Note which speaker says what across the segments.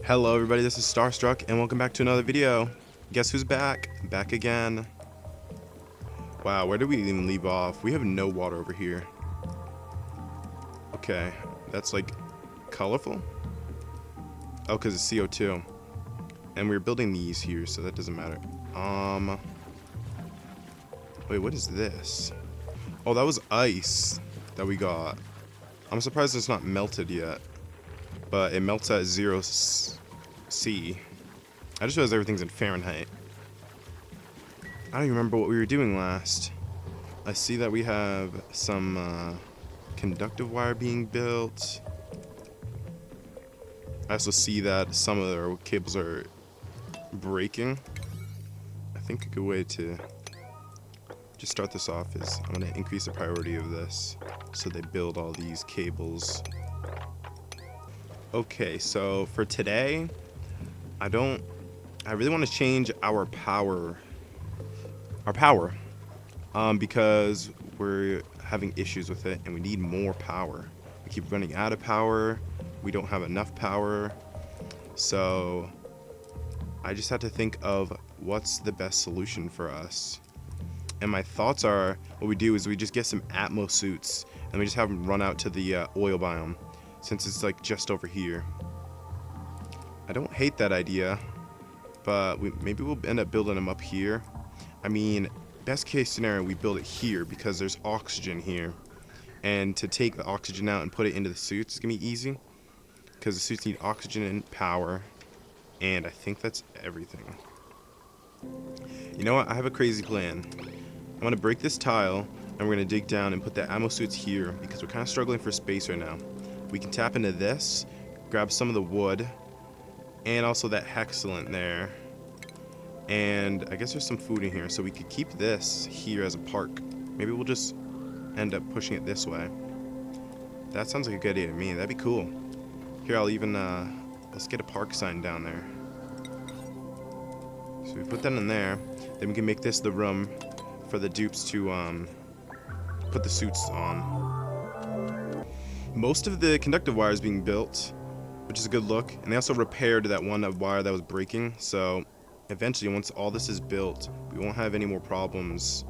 Speaker 1: Hello everybody, this is Starstruck and welcome back to another video. Guess who's back? Back again. Wow, where did we even leave off? We have no water over here. Okay, that's like colorful? Oh, because it's CO2. And we're building these here, so that doesn't matter. Wait, what is this? Oh, that was ice that we got. I'm surprised it's not melted yet. But it melts at 0 C. I just realized everything's in Fahrenheit. I don't even remember what we were doing last. I see that we have some conductive wire being built. I also see that some of our cables are breaking. I think a good way to just start this off is I'm going to increase the priority of this so they build all these cables. Okay, so for today, I really want to change our power. Because we're having issues with it and we need more power. We keep running out of power. We don't have enough power. So I just had to think of what's the best solution for us. And my thoughts are, what we do is we just get some Atmos suits and we just have them run out to the oil biome, since it's like just over here. I don't hate that idea, but maybe we'll end up building them up here. I mean, best case scenario, we build it here because there's oxygen here. And to take the oxygen out and put it into the suits is going to be easy, because the suits need oxygen and power. And I think that's everything. You know what? I have a crazy plan. I'm going to break this tile, and we're going to dig down and put the ammo suits here, because we're kind of struggling for space right now. We can tap into this, grab some of the wood, and also that hexalant there. And I guess there's some food in here, so we could keep this here as a park. Maybe we'll just end up pushing it this way. That sounds like a good idea to me. That'd be cool. Here, I'll even, let's get a park sign down there. So we put that in there. Then we can make this the room for the dupes to, put the suits on. Most of the conductive wire is being built, which is a good look. And they also repaired that one wire that was breaking, so eventually, once all this is built, we won't have any more problems.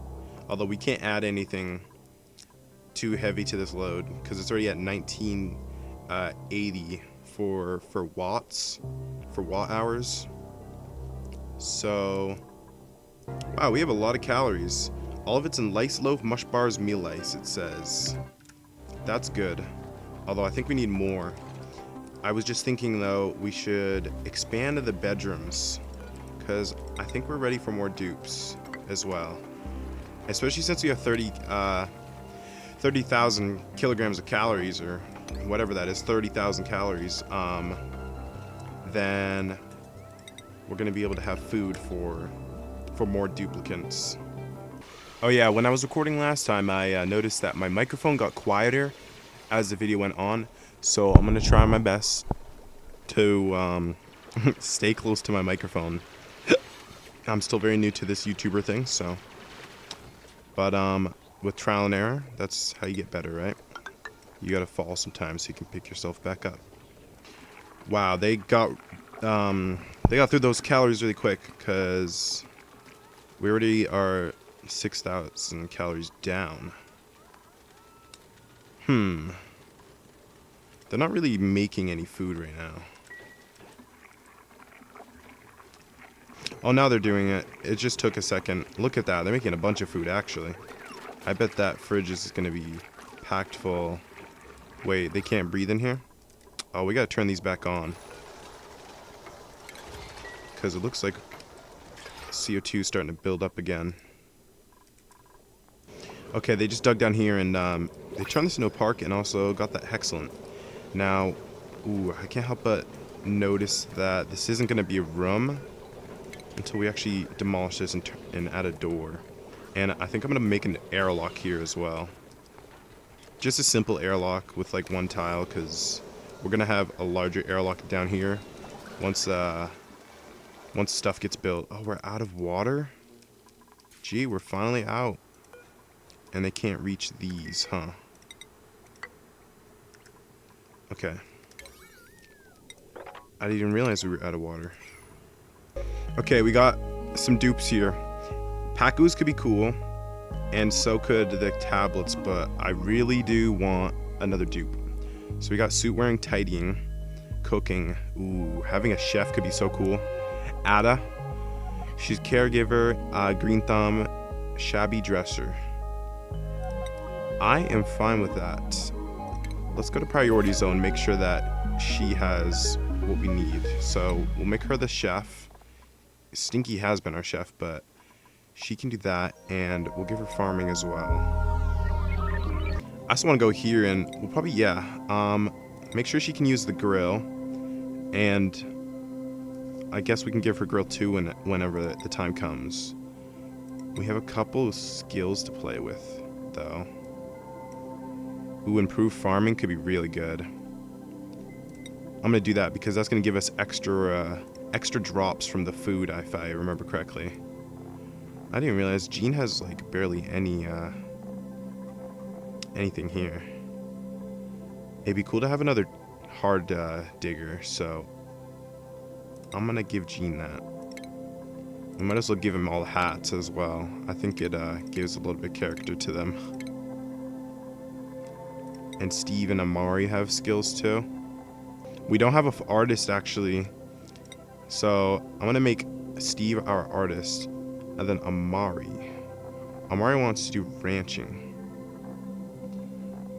Speaker 1: Although we can't add anything too heavy to this load because it's already at 1980 for watts, for watt hours. So, wow, we have a lot of calories. All of it's in Lice Loaf Mush Bars Meal Ice, it says. That's good. Although I think we need more. I was just thinking though, we should expand the bedrooms, because I think we're ready for more dupes as well. Especially since we have 30,000 kilograms of calories, or whatever that is, 30,000 calories. Then we're going to be able to have food for more duplicants. Oh yeah, when I was recording last time, I noticed that my microphone got quieter as the video went on. So I'm going to try my best to stay close to my microphone. I'm still very new to this YouTuber thing, so. But with trial and error, that's how you get better, right? You gotta fall sometimes so you can pick yourself back up. Wow, they got through those calories really quick, because we already are 6,000 calories down. They're not really making any food right now. Oh, now they're doing it. It just took a second. Look at that. They're making a bunch of food, actually. I bet that fridge is going to be packed full. Wait, they can't breathe in here? Oh, we got to turn these back on. Because it looks like CO2 is starting to build up again. Okay, they just dug down here and they turned this into a park and also got that hexalant. Now, ooh, I can't help but notice that this isn't going to be a room until we actually demolish this and add a door. And I think I'm going to make an airlock here as well. Just a simple airlock with like one tile, because we're going to have a larger airlock down here once stuff gets built. Oh, we're out of water? Gee, we're finally out. And they can't reach these, huh? Okay. I didn't even realize we were out of water. Okay, we got some dupes here. Pacus could be cool, and so could the tablets, but I really do want another dupe. So we got suit wearing, tidying, cooking. Ooh, having a chef could be so cool. Ada, she's caregiver, green thumb, shabby dresser. I am fine with that. Let's go to priority zone, make sure that she has what we need. So we'll make her the chef. Stinky has been our chef, but she can do that, and we'll give her farming as well. I just want to go here, and we'll probably, make sure she can use the grill, and I guess we can give her grill too whenever the time comes. We have a couple of skills to play with, though. Ooh, improved farming could be really good. I'm gonna do that because that's gonna give us extra drops from the food, if I remember correctly. I didn't realize Jean has like barely anything here. It'd be cool to have another hard digger, so I'm gonna give Jean that. We might as well give him all the hats as well. I think it gives a little bit of character to them. And Steve and Amari have skills too. We don't have an artist actually, so I'm gonna make Steve our artist, and then Amari wants to do ranching.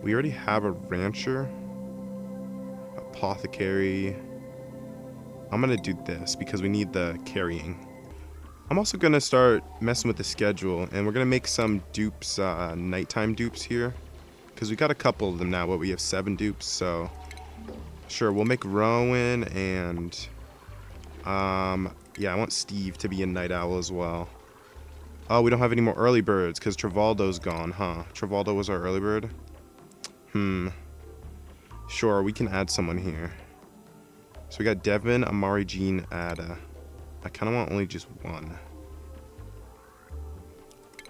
Speaker 1: We already have a rancher, apothecary. I'm gonna do this because we need the carrying. I'm also gonna start messing with the schedule, and we're gonna make some dupes, nighttime dupes here, because we got a couple of them now, but we have 7 dupes, so sure, we'll make Rowan, and yeah, I want Steve to be a night owl as well. Oh, we don't have any more early birds because Travaldo's gone, huh? Travaldo was our early bird. Sure, we can add someone here. So we got Devin, Amari, Jean, Ada. I kind of want only just one.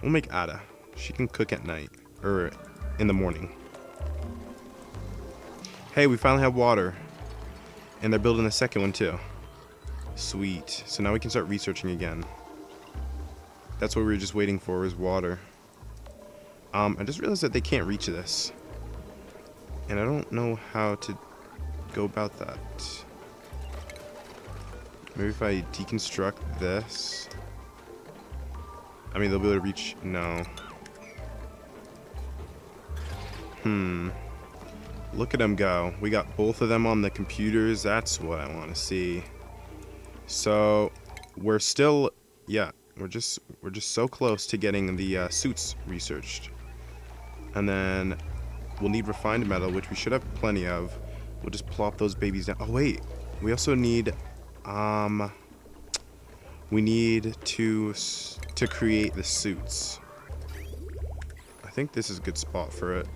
Speaker 1: We'll make Ada. She can cook at night, or in the morning. Hey, we finally have water. And they're building the second one too. Sweet. So now we can start researching again. That's what we were just waiting for, is water. I just realized that they can't reach this. And I don't know how to go about that. Maybe if I deconstruct this. I mean, they'll be able to reach. No. Look at them go. We got both of them on the computers. That's what I want to see. So we're still, we're just so close to getting the suits researched. And then we'll need refined metal, which we should have plenty of. We'll just plop those babies down. Oh wait, we also need we need to create the suits. I think this is a good spot for it.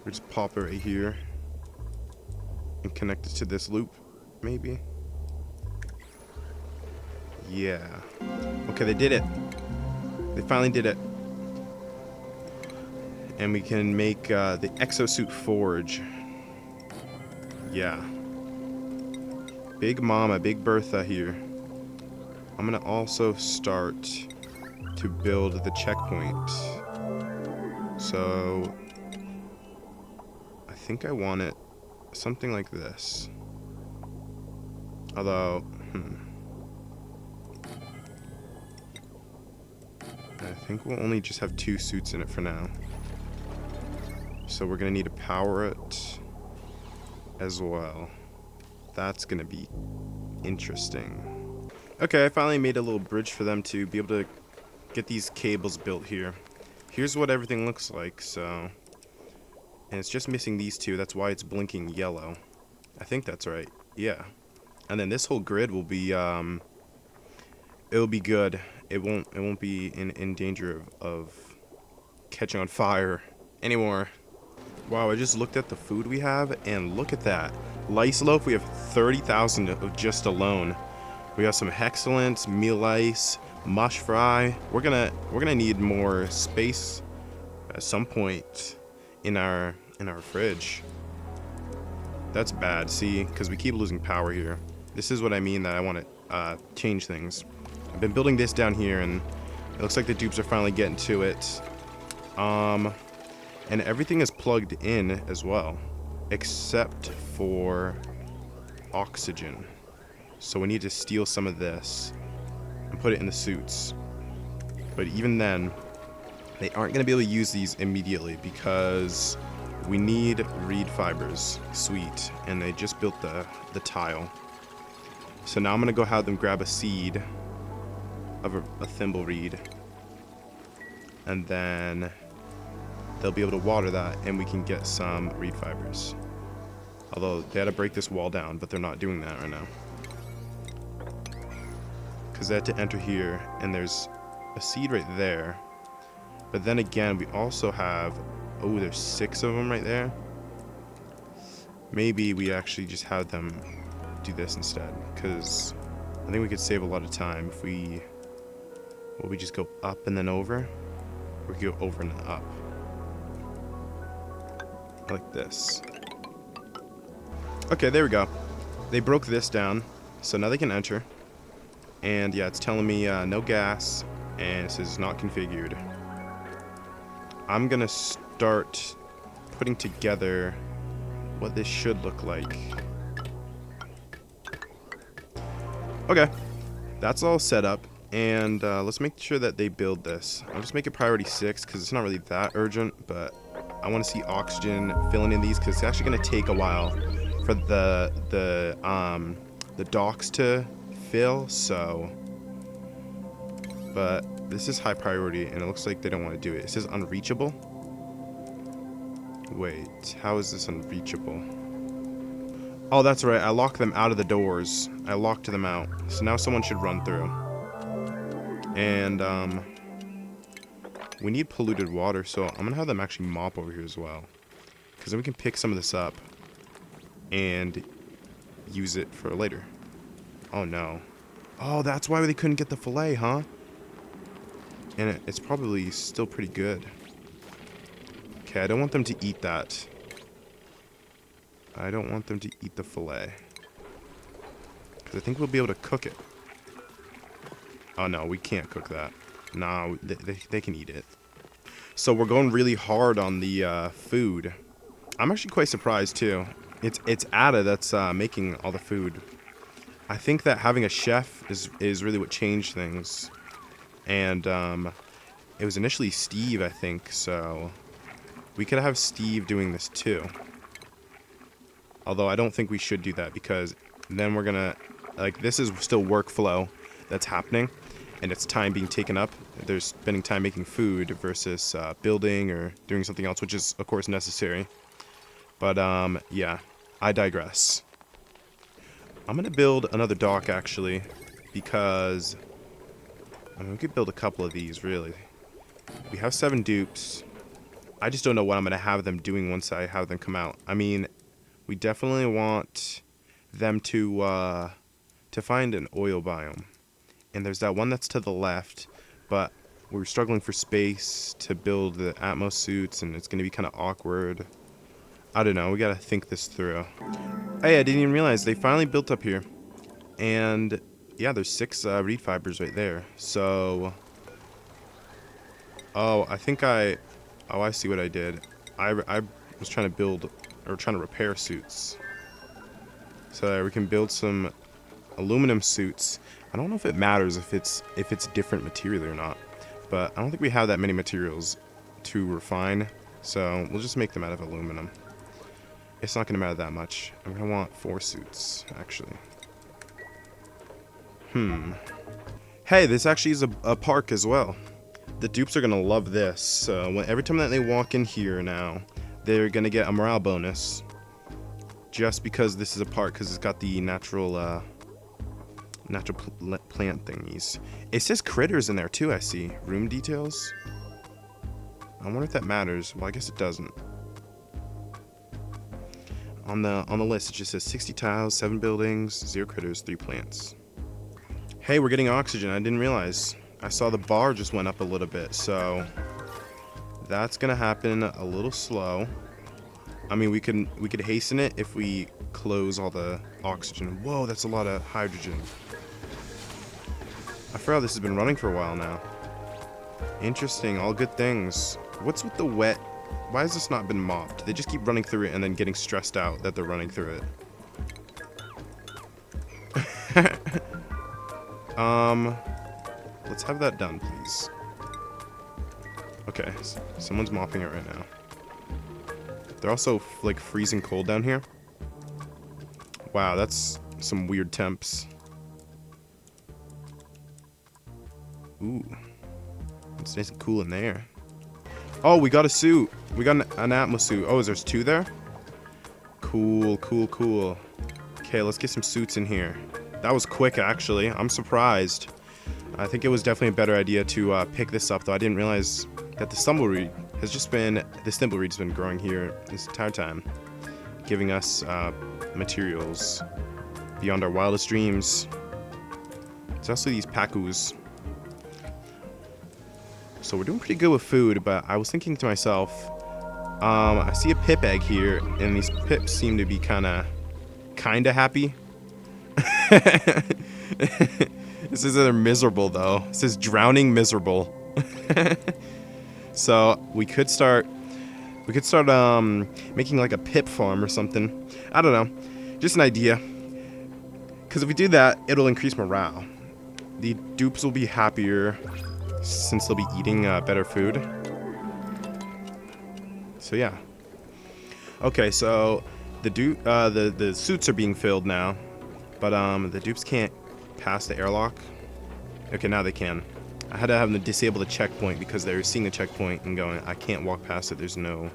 Speaker 1: We just pop it right here and connect it to this loop, maybe. Yeah. Okay, they did it. They finally did it. And we can make the exosuit forge. Yeah. Big Mama, Big Bertha here. I'm gonna also start to build the checkpoint. So I think I want it something like this. Although, I think we'll only just have 2 suits in it for now. So we're gonna need to power it as well. That's gonna be interesting. Okay, I finally made a little bridge for them to be able to get these cables built here. Here's what everything looks like, so. And it's just missing these 2, that's why it's blinking yellow. I think that's right, yeah. And then this whole grid will be, it'll be good. It won't be in danger of catching on fire anymore. Wow, I just looked at the food we have, and look at that. Lice loaf, we have 30,000 of just alone. We have some Hexcellence, meal ice, mush fry. We're gonna need more space at some point in our fridge. That's bad, see? Because we keep losing power here. This is what I mean that I want to change things. I've been building this down here, and it looks like the dupes are finally getting to it. And everything is plugged in as well, except for oxygen. So we need to steal some of this and put it in the suits. But even then, they aren't going to be able to use these immediately because we need reed fibers. Sweet. And they just built the tile. So now I'm going to go have them grab a seed of a thimble reed. And then they'll be able to water that and we can get some reed fibers. Although they had to break this wall down, but they're not doing that right now. Because they had to enter here, and there's a seed right there. But then again, we also have... Oh, there's 6 of them right there. Maybe we actually just have them do this instead. Because I think we could save a lot of time if we... Well, we just go up and then over. Or we could go over and then up. Like this. Okay, there we go. They broke this down, so now they can enter. And yeah, it's telling me no gas, and it says not configured. I'm gonna start putting together what this should look like. Okay, that's all set up, and let's make sure that they build this. I'll just make it priority 6 because it's not really that urgent, but I want to see oxygen filling in these because it's actually gonna take a while for the docks to fill, so, but this is high priority and it looks like they don't want to do it. It says unreachable. Wait, how is this unreachable? Oh, that's right, I locked them out of the doors. I locked them out, so now someone should run through. And we need polluted water, so I'm gonna have them actually mop over here as well, because then we can pick some of this up and use it for later. Oh no. Oh, that's why they couldn't get the fillet, huh? And it's probably still pretty good. Okay, I don't want them to eat that. I don't want them to eat the fillet. Because I think we'll be able to cook it. Oh no, we can't cook that. No, they can eat it. So we're going really hard on the food. I'm actually quite surprised too. It's Ada that's making all the food. I think that having a chef is really what changed things. And it was initially Steve, I think, so we could have Steve doing this too. Although I don't think we should do that because then we're gonna, like, this is still workflow that's happening and it's time being taken up. They're spending time making food versus building or doing something else, which is of course necessary. But yeah, I digress. I'm gonna build another dock actually, because I mean, we could build a couple of these really. We have 7 dupes. I just don't know what I'm gonna have them doing once I have them come out. I mean, we definitely want them to find an oil biome, and there's that one that's to the left, but we're struggling for space to build the Atmos suits, and it's gonna be kind of awkward. I don't know, we gotta think this through. Hey, I didn't even realize they finally built up here. And yeah, there's 6 reed fibers right there. So, oh, I think I see what I did. I was trying to build, or trying to repair suits. So we can build some aluminum suits. I don't know if it matters if it's different material or not, but I don't think we have that many materials to refine. So we'll just make them out of aluminum. It's not going to matter that much. I'm going to want 4 suits, actually. Hey, this actually is a park as well. The dupes are going to love this. So every time that they walk in here now, they're going to get a morale bonus. Just because this is a park, because it's got the natural plant thingies. It says critters in there too, I see. Room details. I wonder if that matters. Well, I guess it doesn't. On the list, it just says 60 tiles, 7 buildings, 0 critters, 3 plants. Hey, we're getting oxygen. I didn't realize. I saw the bar just went up a little bit, so that's gonna happen a little slow. I mean, we could hasten it if we close all the oxygen. Whoa, that's a lot of hydrogen. I forgot this has been running for a while now. Interesting, all good things. What's with the wet? Why has this not been mopped? They just keep running through it and then getting stressed out that they're running through it. Let's have that done, please. Okay, someone's mopping it right now. They're also like freezing cold down here. Wow, that's some weird temps. Ooh, it's nice and cool in there. Oh, we got a suit. We got an Atmos suit. Oh, there's two there? Cool, cool, cool. Okay, let's get some suits in here. That was quick, actually. I'm surprised. I think it was definitely a better idea to pick this up, though. I didn't realize that the Thimbleweed has just been... The Thimbleweed's been growing here this entire time, giving us materials beyond our wildest dreams. There's also these Pacus. So we're doing pretty good with food, but I was thinking to myself, I see a pip egg here, and these pips seem to be kinda happy. This is they're miserable though. It says drowning miserable. So we could start making like a pip farm or something. I don't know, just an idea. Because if we do that, it'll increase morale. The dupes will be happier since they'll be eating better food. So yeah. Okay, so the suits are being filled now, but the dupes can't pass the airlock. Okay, now they can. I had to have them disable the checkpoint because they were seeing the checkpoint and going, I can't walk past it. There's no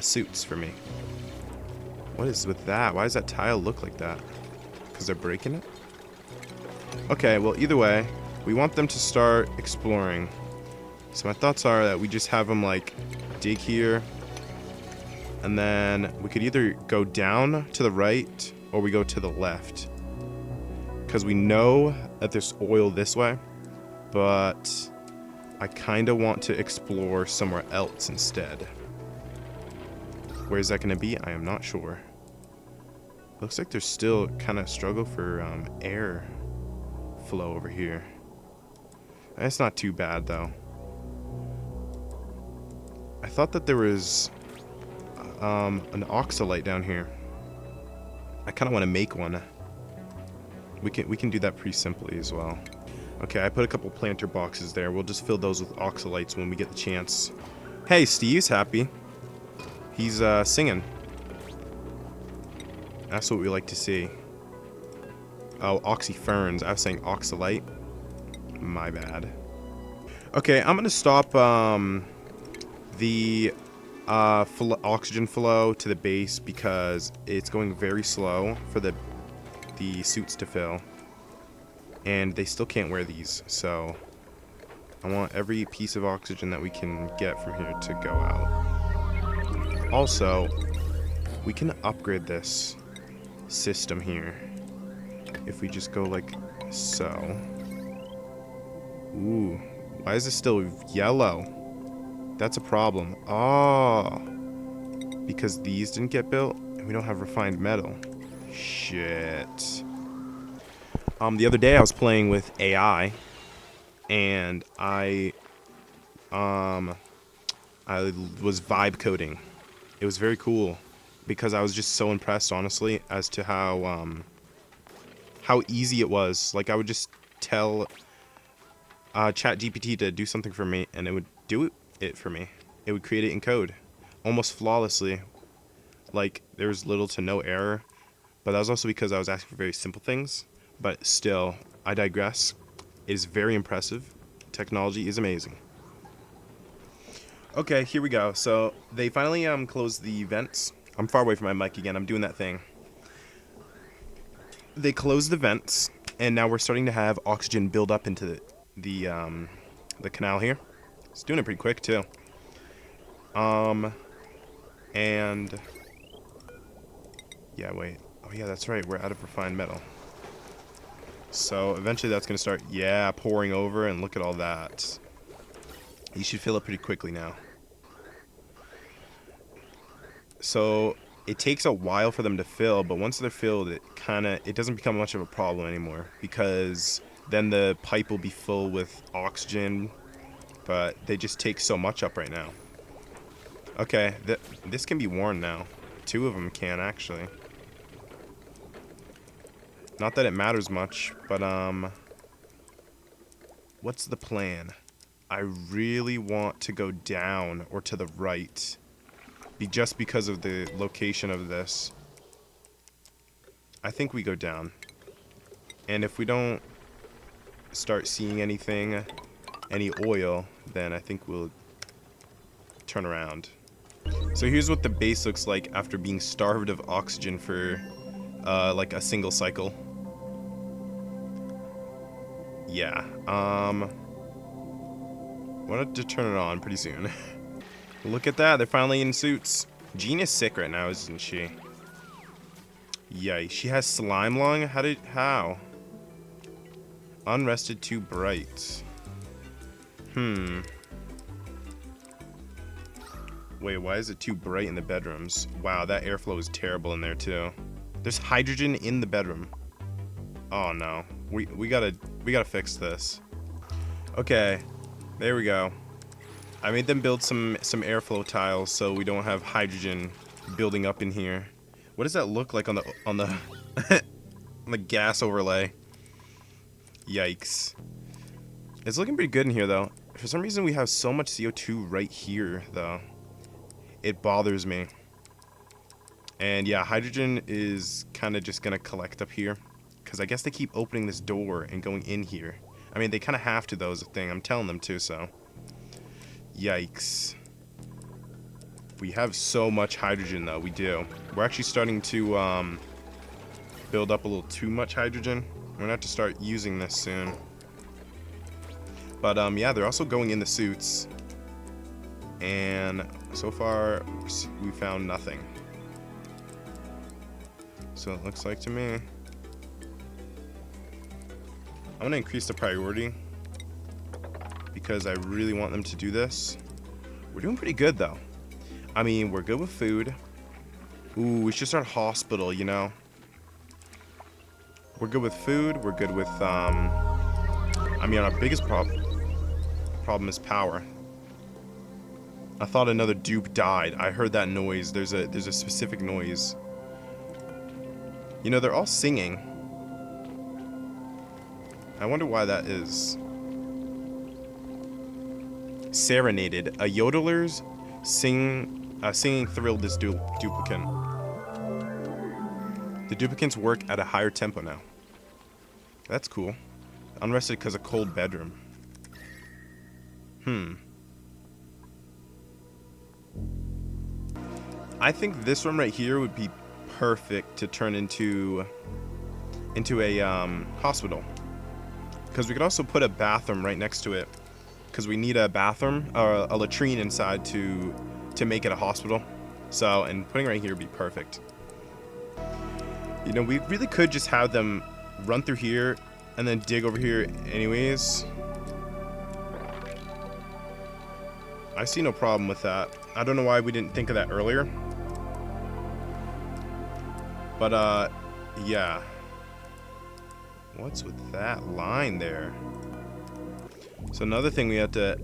Speaker 1: suits for me. What is with that? Why does that tile look like that? Because they're breaking it? Okay, well, either way, we want them to start exploring. So my thoughts are that we just have them, like, dig here. And then we could either go down to the right or we go to the left. Because we know that there's oil this way. But I kind of want to explore somewhere else instead. Where is that going to be? I am not sure. Looks like there's still kind of struggle for air flow over here. It's not too bad though. I thought that there was an oxalite down here. I kind of want to make one. We can do that pretty simply as well. Okay, I put a couple planter boxes there. We'll just fill those with oxalites when we get the chance. Hey, Steve's happy. He's singing. That's what we like to see. Oh, oxyferns. I was saying oxalite. My bad. Okay, I'm gonna stop the oxygen flow to the base because it's going very slow for the suits to fill, and they still can't wear these. So I want every piece of oxygen that we can get from here to go out. Also, we can upgrade this system here if we just go like so. Ooh, why is it still yellow? That's a problem. Oh, because these didn't get built and we don't have refined metal. Shit. The other day I was playing with AI and I was vibe coding. It was very cool because I was just so impressed, honestly, as to how easy it was. Like, I would just tell ChatGPT to do something for me, and it would do it for me. It would create it in code, almost flawlessly. Like, there was little to no error, but that was also because I was asking for very simple things. But still, I digress. It is very impressive. Technology is amazing. Okay, here we go. So they finally closed the vents. I'm far away from my mic again. I'm doing that thing. They closed the vents, and now we're starting to have oxygen build up into the canal here. It's doing it pretty quick too. And yeah, wait. Oh yeah, that's right. We're out of refined metal. So eventually that's gonna start, yeah, pouring over, and look at all that. You should fill it pretty quickly now. So it takes a while for them to fill, but once they're filled, it doesn't become much of a problem anymore, because then the pipe will be full with oxygen, but they just take so much up right now. Okay, this can be worn now. 2 of them can, actually. Not that it matters much, but what's the plan? I really want to go down or to the right, just because of the location of this. I think we go down. And if we don't start seeing anything, any oil, then I think we'll turn around. So here's what the base looks like after being starved of oxygen for like a single cycle. Yeah, wanted to turn it on pretty soon. Look at that, they're finally in suits. Jean is sick right now, isn't she? Yikes, she has slime lung? How? Unrested too bright. Wait, why is it too bright in the bedrooms? Wow, that airflow is terrible in there too. There's hydrogen in the bedroom. Oh no, we gotta fix this. Okay, there we go. I made them build some airflow tiles so we don't have hydrogen building up in here. What does that look like on the on the gas overlay? Yikes. It's looking pretty good in here though. For some reason we have so much CO2 right here though. It bothers me. And yeah, hydrogen is kind of just gonna collect up here, because I guess they keep opening this door and going in here. I mean, they kind of have to though, is a thing. I'm telling them to, so. Yikes. We have so much hydrogen though, we do. We're actually starting to build up a little too much hydrogen. We're gonna have to start using this soon. But yeah, they're also going in the suits. And so far, we found nothing. So it looks like to me. I'm gonna increase the priority, because I really want them to do this. We're doing pretty good though. I mean, we're good with food. Ooh, we should start hospital, you know? We're good with food, we're good with, I mean, our biggest problem is power. I thought another dupe died. I heard that noise. There's a specific noise. You know, they're all singing. I wonder why that is. Serenaded. A yodeler's singing thrilled this duplicant. The duplicants work at a higher tempo now. That's cool. Unrested because of cold bedroom. I think this one right here would be perfect to turn into a hospital, because we could also put a bathroom right next to it, because we need a bathroom or a latrine inside to make it a hospital. So, and putting it right here would be perfect. You know, we really could just have them run through here and then dig over here anyways. I see no problem with that. I don't know why we didn't think of that earlier. But, yeah. What's with that line there? So another thing we have to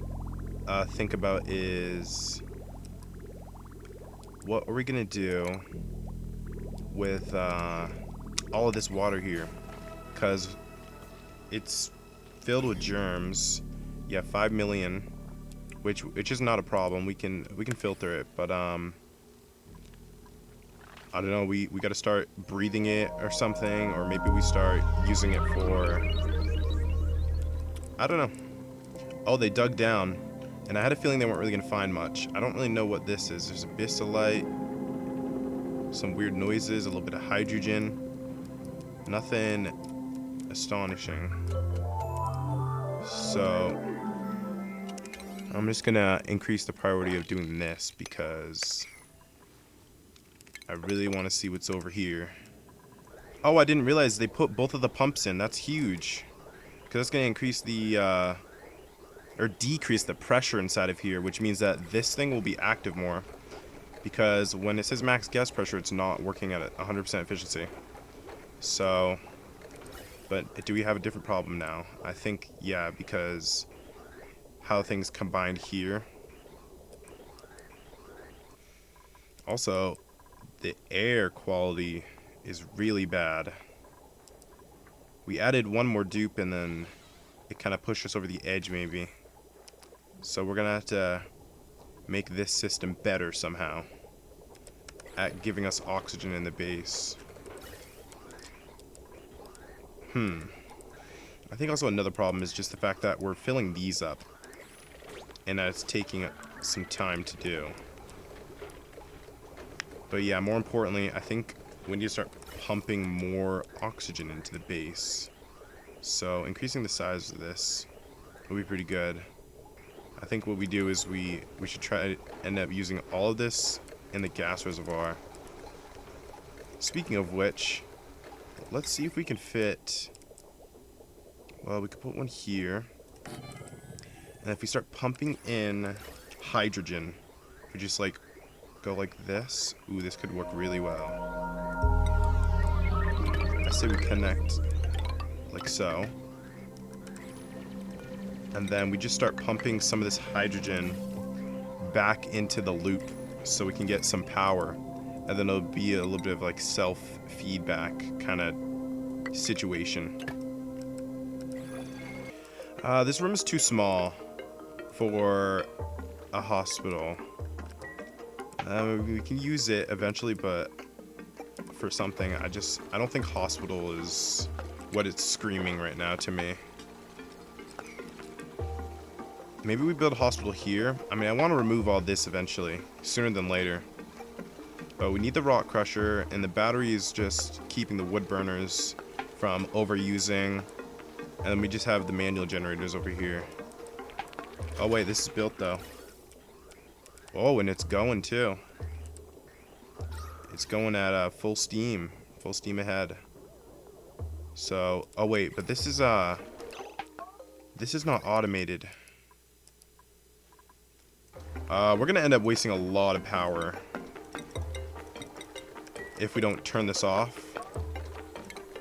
Speaker 1: think about is, what are we gonna do with all of this water here? Because it's filled with germs. Yeah, 5 million, which is not a problem. We can filter it, but I don't know, we got to start breathing it or something, or maybe we start using it for, I don't know. Oh, they dug down, and I had a feeling they weren't really going to find much. I don't really know what this is. There's abyssalite, some weird noises, a little bit of hydrogen. Nothing astonishing. So I'm just going to increase the priority of doing this, because I really want to see what's over here. Oh, I didn't realize they put both of the pumps in. That's huge. Because that's going to increase the, or decrease the pressure inside of here, which means that this thing will be active more. because when it says max gas pressure, it's not working at 100% efficiency. So, but do we have a different problem now? I think, yeah, because how things combined here. Also, the air quality is really bad. We added one more dupe and then it kind of pushed us over the edge maybe. So we're gonna have to make this system better somehow at giving us oxygen in the base. I think also another problem is just the fact that we're filling these up and that it's taking some time to do. But yeah, more importantly, I think we need to start pumping more oxygen into the base. So increasing the size of this will be pretty good. I think what we do is we should try to end up using all of this in the gas reservoir. Speaking of which, let's see if we can fit... Well, we could put one here. And if we start pumping in hydrogen, if we just like go like this, ooh, this could work really well. I say we connect like so. And then we just start pumping some of this hydrogen back into the loop so we can get some power. And then it'll be a little bit of like self-feedback kind of situation. This room is too small for a hospital. We can use it eventually, but for something, I don't think hospital is what it's screaming right now to me. Maybe we build a hospital here. I mean, I want to remove all this eventually, sooner than later. But we need the rock crusher, and the battery is just keeping the wood burners from overusing. And then we just have the manual generators over here. Oh wait, this is built though. Oh, and it's going too. It's going at full steam ahead. So, oh wait, but this is not automated. We're gonna end up wasting a lot of power if we don't turn this off,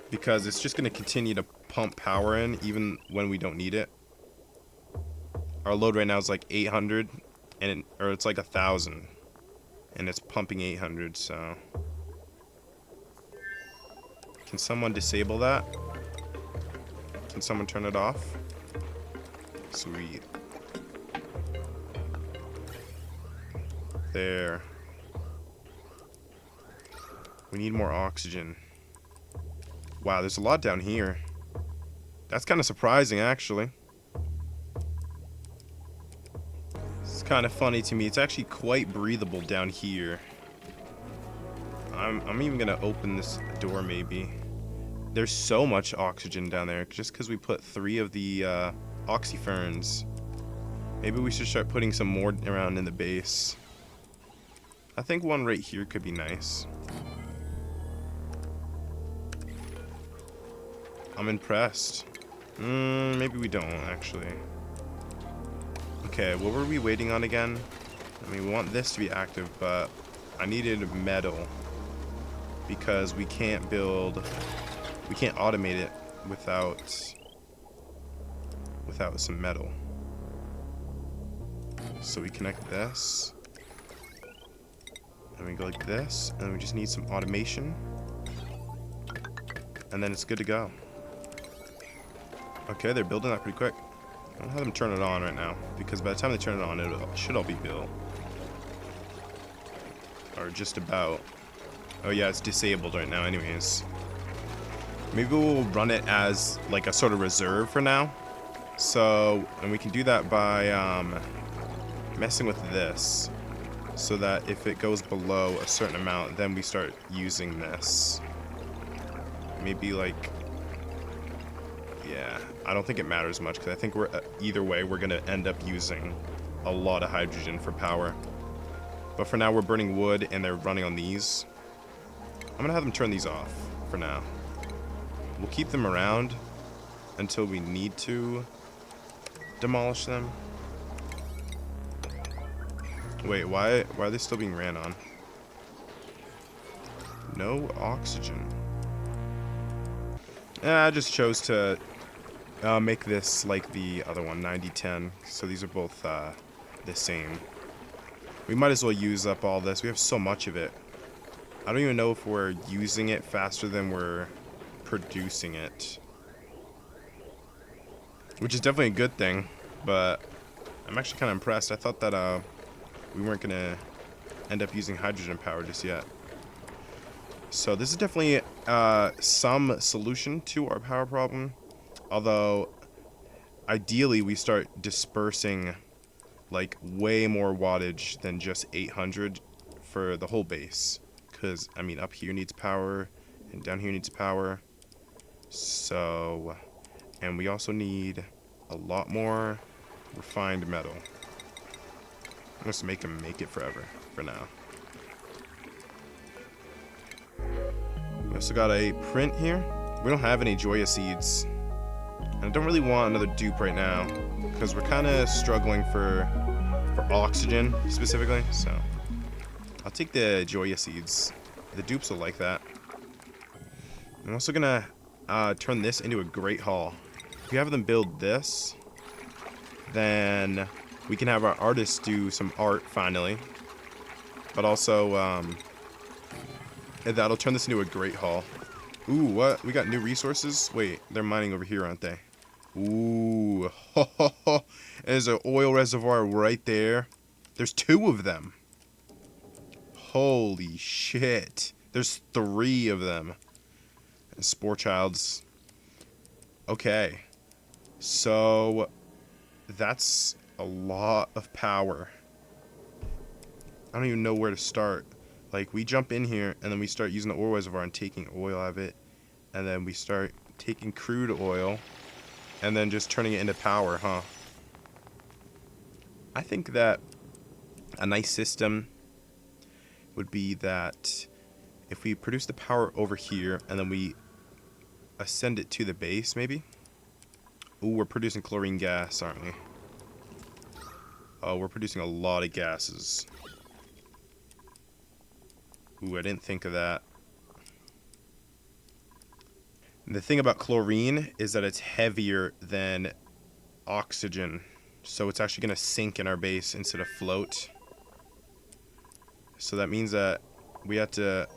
Speaker 1: because it's just gonna continue to pump power in even when we don't need it. Our load right now is like 800, and it's like 1,000, and it's pumping 800. So, can someone disable that? Can someone turn it off? Sweet. There. We need more oxygen. Wow, there's a lot down here. That's kind of surprising, actually. It's kind of funny to me. It's actually quite breathable down here. I'm even gonna open this door maybe. There's so much oxygen down there just because we put 3 of the oxyferns. Maybe we should start putting some more around in the base. I think one right here could be nice. I'm impressed. Maybe we don't, actually. Okay, what were we waiting on again? I mean, we want this to be active, but I needed metal. Because we can't automate it without some metal. So we connect this. And we go like this, and we just need some automation. And then it's good to go. Okay, they're building that pretty quick. I don't have them turn it on right now, because by the time they turn it on, it should all be built. Or just about. Oh yeah, it's disabled right now anyways. Maybe we'll run it as like a sort of reserve for now. So, and we can do that by messing with this. So that if it goes below a certain amount, then we start using this. Maybe like... Yeah, I don't think it matters much, because I think either way, we're going to end up using a lot of hydrogen for power. But for now, we're burning wood, and they're running on these. I'm going to have them turn these off for now. We'll keep them around until we need to demolish them. Wait, why are they still being ran on? No oxygen. I just chose to make this like the other one, 90-10. So these are both the same. We might as well use up all this. We have so much of it. I don't even know if we're using it faster than we're producing it. Which is definitely a good thing, but I'm actually kind of impressed. I thought that we weren't going to end up using hydrogen power just yet. So this is definitely some solution to our power problem. Although, ideally, we start dispersing like way more wattage than just 800 for the whole base. Because, I mean, up here needs power, and down here needs power. So, and we also need a lot more refined metal. Let's make them make it forever, for now. We also got a print here. We don't have any Joya seeds. And I don't really want another dupe right now, because we're kind of struggling for oxygen, specifically, so I'll take the Joya seeds. The dupes will like that. I'm also gonna turn this into a Great Hall. If we have them build this, then we can have our artists do some art finally. But also, that'll turn this into a Great Hall. Ooh, what? We got new resources? Wait, they're mining over here, aren't they? Ooh, there's an oil reservoir right there. There's 2 of them. Holy shit. There's 3 of them. Spore childs. Okay. So, that's a lot of power. I don't even know where to start. Like, we jump in here, and then we start using the oil reservoir and taking oil out of it. And then we start taking crude oil, and then just turning it into power, huh? I think that a nice system would be that if we produce the power over here, and then we ascend it to the base, maybe? Ooh, we're producing chlorine gas, aren't we? Oh, we're producing a lot of gases. Ooh, I didn't think of that. The thing about chlorine is that it's heavier than oxygen. So it's actually going to sink in our base instead of float. So that means that we have to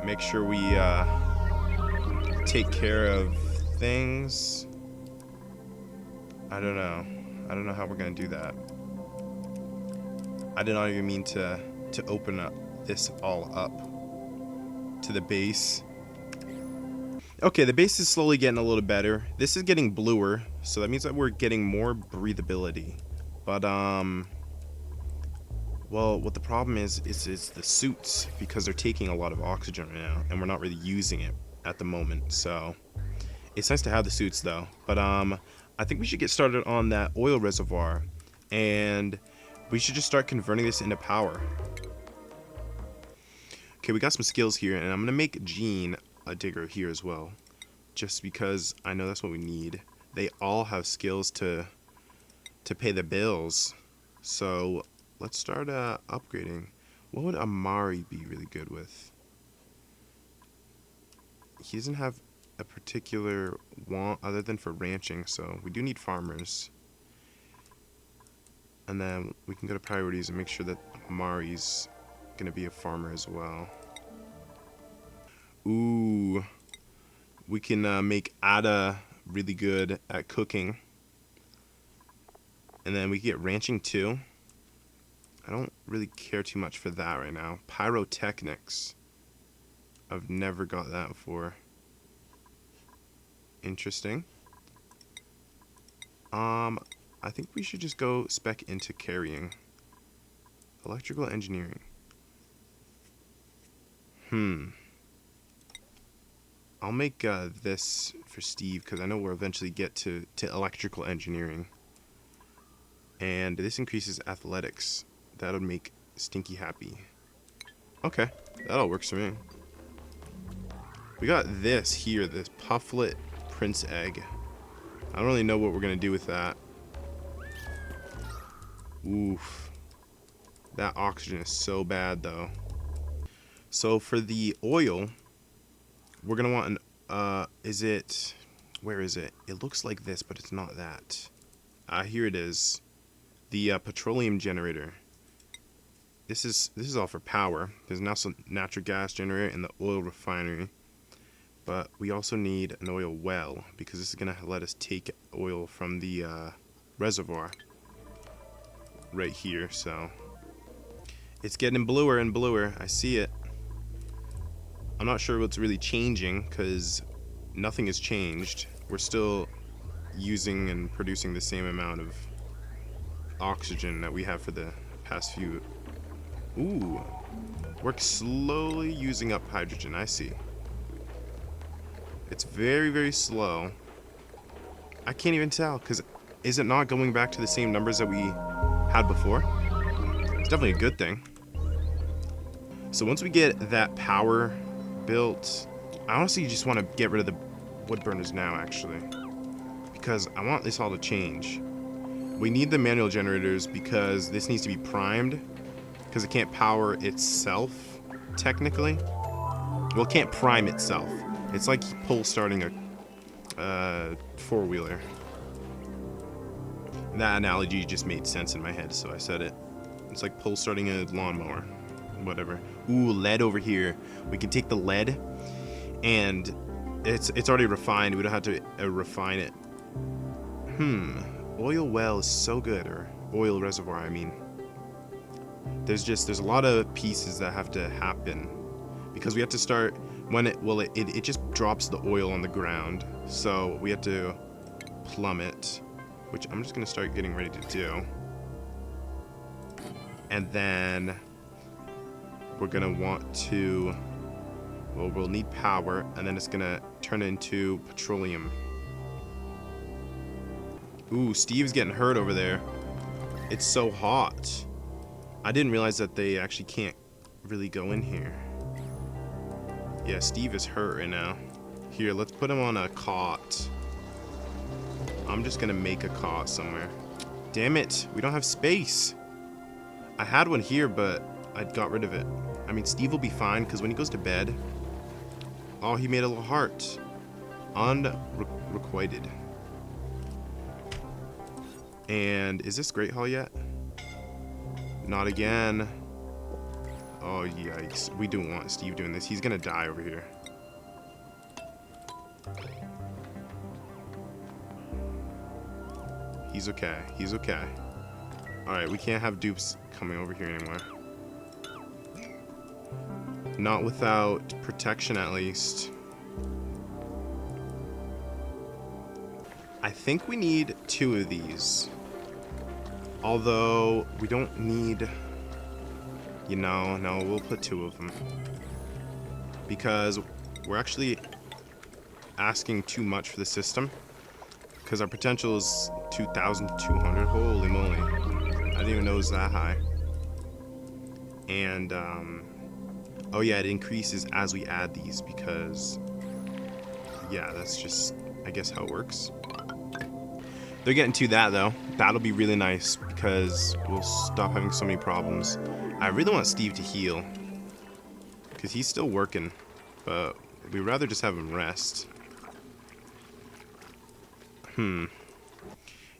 Speaker 1: make sure we take care of things. I don't know. I don't know how we're going to do that. I did not even mean to open up this all up to the base. Okay, the base is slowly getting a little better. This is getting bluer, so that means that we're getting more breathability. But, well, what the problem is the suits, because they're taking a lot of oxygen right now, and we're not really using it at the moment, so it's nice to have the suits, though. But, I think we should get started on that oil reservoir, and we should just start converting this into power. Okay, we got some skills here, and I'm going to make Gene a digger here as well, just because I know that's what we need. They all have skills to pay the bills, so let's start upgrading. What would Amari be really good with? He doesn't have a particular want other than for ranching, so we do need farmers. And then we can go to priorities and make sure that Amari's gonna be a farmer as well. Ooh, we can make Ada really good at cooking, and then we get ranching too. I don't really care too much for that right now. Pyrotechnics, I've never got that before. Interesting. I think we should just go spec into carrying. Electrical engineering. I'll make this for Steve, because I know we'll eventually get to electrical engineering. And this increases athletics. That'll make Stinky happy. Okay, that all works for me. We got this here, this Pufflet Prince Egg. I don't really know what we're going to do with that. Oof. That oxygen is so bad, though. So for the oil, we're gonna want an where is it? It looks like this, but it's not that. Here it is. The petroleum generator. This is all for power. There's an also natural gas generator and the oil refinery. But we also need an oil well because this is gonna let us take oil from the reservoir right here. So it's getting bluer and bluer. I see it. I'm not sure what's really changing because nothing has changed. We're still using and producing the same amount of oxygen that we have for the past few. Ooh, we're slowly using up hydrogen. I see. It's very, very slow. I can't even tell because is it not going back to the same numbers that we had before? It's definitely a good thing. So once we get that power built, I honestly just want to get rid of the wood burners now, actually, because I want this all to change. We need the manual generators because this needs to be primed because it can't power itself, technically. Well, it can't prime itself. It's like pull starting a four-wheeler. That analogy just made sense in my head, so I said it. It's like pull starting a lawnmower. Whatever. Ooh, lead over here. We can take the lead, and it's already refined. We don't have to refine it. Oil well is so good, or oil reservoir, I mean. There's a lot of pieces that have to happen because we have to start when it just drops the oil on the ground. So we have to plumb it, which I'm just gonna start getting ready to do. And then we're gonna want to, well, we'll need power, and then it's gonna turn into petroleum. Ooh, Steve's getting hurt over there. It's so hot. I didn't realize that they actually can't really go in here. Yeah, Steve is hurt right now. Here, let's put him on a cot. I'm just gonna make a cot somewhere. Damn it, we don't have space. I had one here, but I got rid of it. I mean, Steve will be fine because when he goes to bed, oh, he made a little heart. Unrequited. And is this Great Hall yet? Not again. Oh, yikes. We don't want Steve doing this. He's gonna die over here. He's okay. He's okay. Alright, we can't have dupes coming over here anymore. Not without protection, at least. I think we need 2 of these. Although, we don't need... You know, no, we'll put 2 of them. Because we're actually asking too much for the system. Because our potential is 2,200. Holy moly. I didn't even know it was that high. And, oh yeah, it increases as we add these because... Yeah, that's just, I guess, how it works. They're getting to that, though. That'll be really nice because we'll stop having so many problems. I really want Steve to heal because he's still working, but we'd rather just have him rest.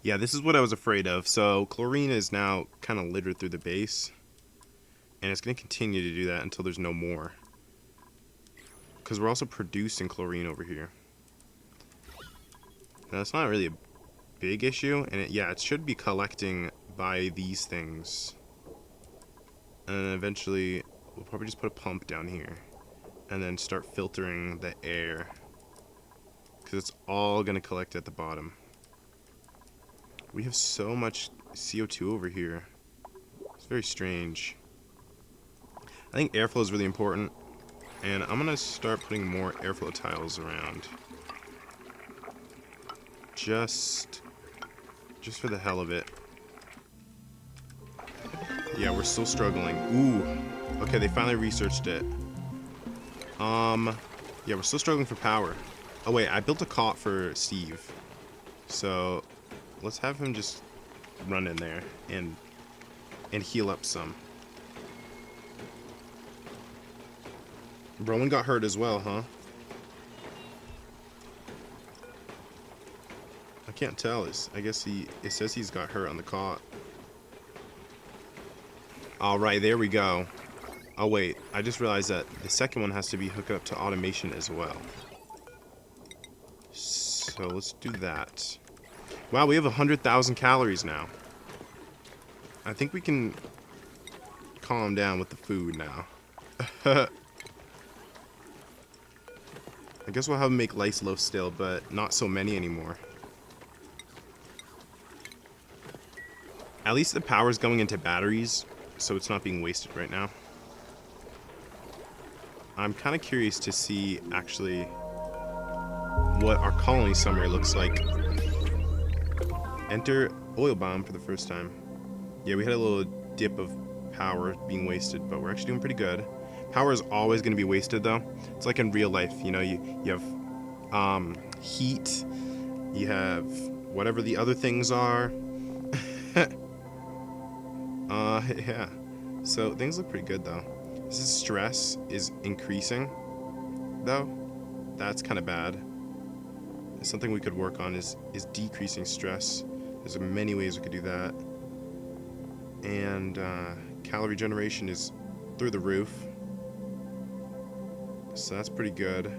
Speaker 1: Yeah, this is what I was afraid of. So chlorine is now kind of littered through the base, and it's going to continue to do that until there's no more. Because we're also producing chlorine over here. Now, that's not really a big issue, and it should be collecting by these things. And then eventually, we'll probably just put a pump down here, and then start filtering the air. Because it's all going to collect at the bottom. We have so much CO2 over here. It's very strange. I think airflow is really important, and I'm going to start putting more airflow tiles around. Just for the hell of it. Yeah, we're still struggling. Ooh. Okay, they finally researched it. Yeah, we're still struggling for power. Oh wait, I built a cot for Steve. So let's have him just run in there and heal up some. Rowan got hurt as well, huh? I can't tell. I guess it says he's got hurt on the cot. Alright, there we go. Oh wait, I just realized that the second one has to be hooked up to automation as well. So let's do that. Wow, we have 100,000 calories now. I think we can calm down with the food now. I guess we'll have him make lice loaf still, but not so many anymore. At least the power's going into batteries, so it's not being wasted right now. I'm kind of curious to see, actually, what our colony summary looks like. Enter oil bomb for the first time. Yeah, we had a little dip of power being wasted, but we're actually doing pretty good. Power is always going to be wasted, though. It's like in real life, you know, you have heat, you have whatever the other things are. Yeah. So things look pretty good, though. This is stress is increasing, though. That's kind of bad. Something we could work on is decreasing stress. There's many ways we could do that. And calorie generation is through the roof. So that's pretty good.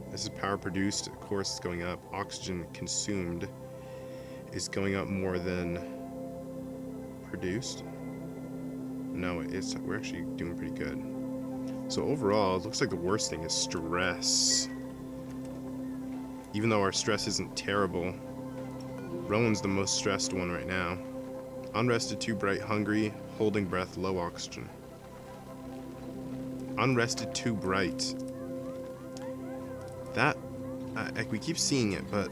Speaker 1: This is power produced, of course, it's going up. Oxygen consumed is going up more than produced. No, we're actually doing pretty good. So overall, it looks like the worst thing is stress. Even though our stress isn't terrible, Rowan's the most stressed one right now. Unrested, too bright, hungry, holding breath, low oxygen. Unrested, too bright. That, like, we keep seeing it, but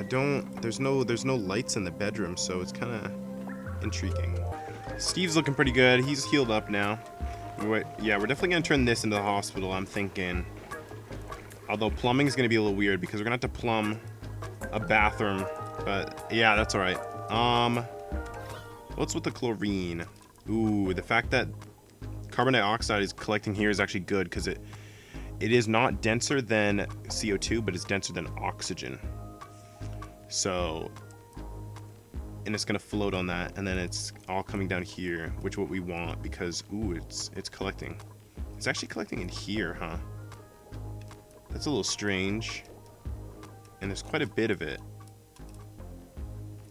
Speaker 1: there's no lights in the bedroom, so it's kind of intriguing. Steve's looking pretty good. He's healed up now. Yeah, we're definitely gonna turn this into the hospital, I'm thinking. Although plumbing is gonna be a little weird because we're gonna have to plumb a bathroom. But yeah, that's all right. What's with the chlorine? Ooh, the fact that carbon dioxide is collecting here is actually good because it is not denser than CO2, but it's denser than oxygen. So, and it's gonna float on that, and then it's all coming down here, which is what we want because ooh, it's collecting. It's actually collecting in here, huh? That's a little strange. And there's quite a bit of it.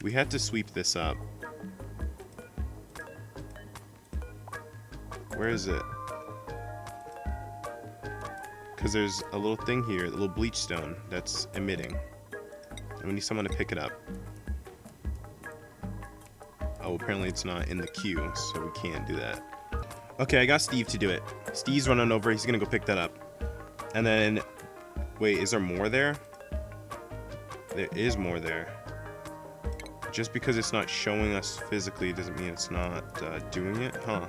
Speaker 1: We had to sweep this up. Where is it? Because there's a little thing here, a little bleach stone that's emitting. And we need someone to pick it up. Oh, apparently it's not in the queue, so we can't do that. Okay, I got Steve to do it. Steve's running over, he's gonna go pick that up. And then, wait, is there more there? There is more there. Just because it's not showing us physically doesn't mean it's not doing it, huh?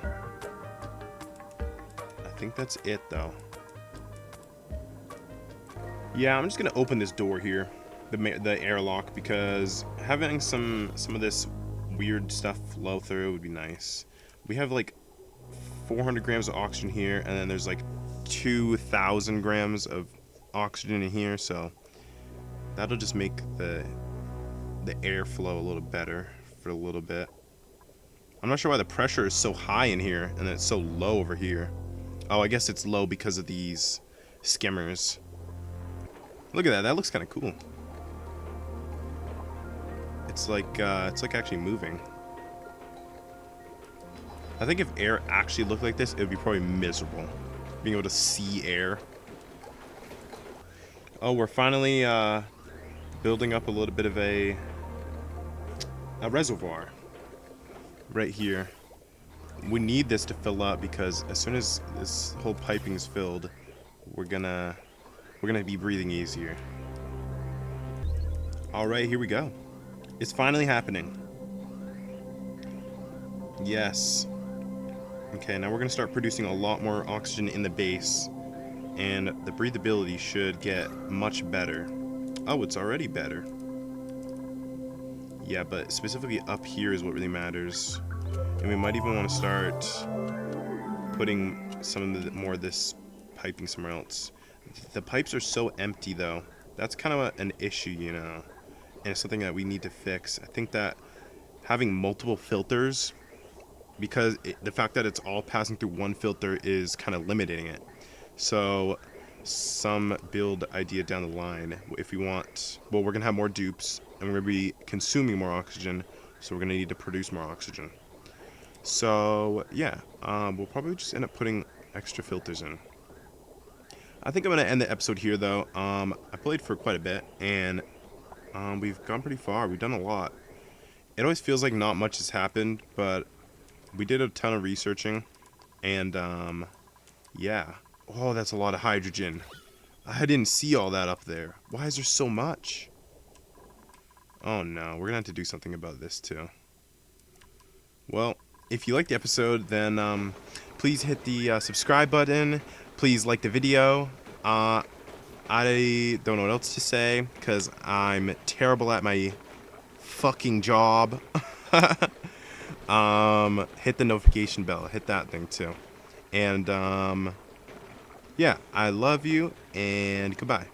Speaker 1: I think that's it, though. Yeah, I'm just gonna open this door here, the airlock, because having some of this weird stuff flow through would be nice. We have like 400 grams of oxygen here, and then there's like 2,000 grams of oxygen in here, so that'll just make the airflow a little better for a little bit. I'm not sure why the pressure is so high in here and then it's so low over here. Oh, I guess it's low because of these skimmers. Look at that. That looks kind of cool. It's like actually moving. I think if air actually looked like this, it would be probably miserable. Being able to see air. Oh, we're finally building up a little bit of a reservoir right here. We need this to fill up because as soon as this whole piping is filled, we're gonna be breathing easier. All right, here we go. It's finally happening. Yes. Okay, now we're gonna start producing a lot more oxygen in the base, and the breathability should get much better. Oh, it's already better. Yeah, but specifically up here is what really matters. And we might even want to start putting some of the more of this piping somewhere else. The pipes are so empty though. That's kind of an issue, you know, and it's something that we need to fix. I think that having multiple filters, because the fact that it's all passing through one filter is kind of limiting it. So some build idea down the line, if we want, well, we're gonna have more dupes and we're gonna be consuming more oxygen, so we're gonna need to produce more oxygen. So yeah, we'll probably just end up putting extra filters in. I think I'm gonna end the episode here though. I played for quite a bit and we've gone pretty far. We've done a lot. It always feels like not much has happened, but we did a ton of researching, and yeah. Oh, that's a lot of hydrogen. I didn't see all that up there. Why is there so much? Oh no, we're gonna have to do something about this too. Well, if you liked the episode, then please hit the subscribe button. Please like the video. I don't know what else to say because I'm terrible at my fucking job. Hit the notification bell. Hit that thing too. And yeah, I love you and goodbye.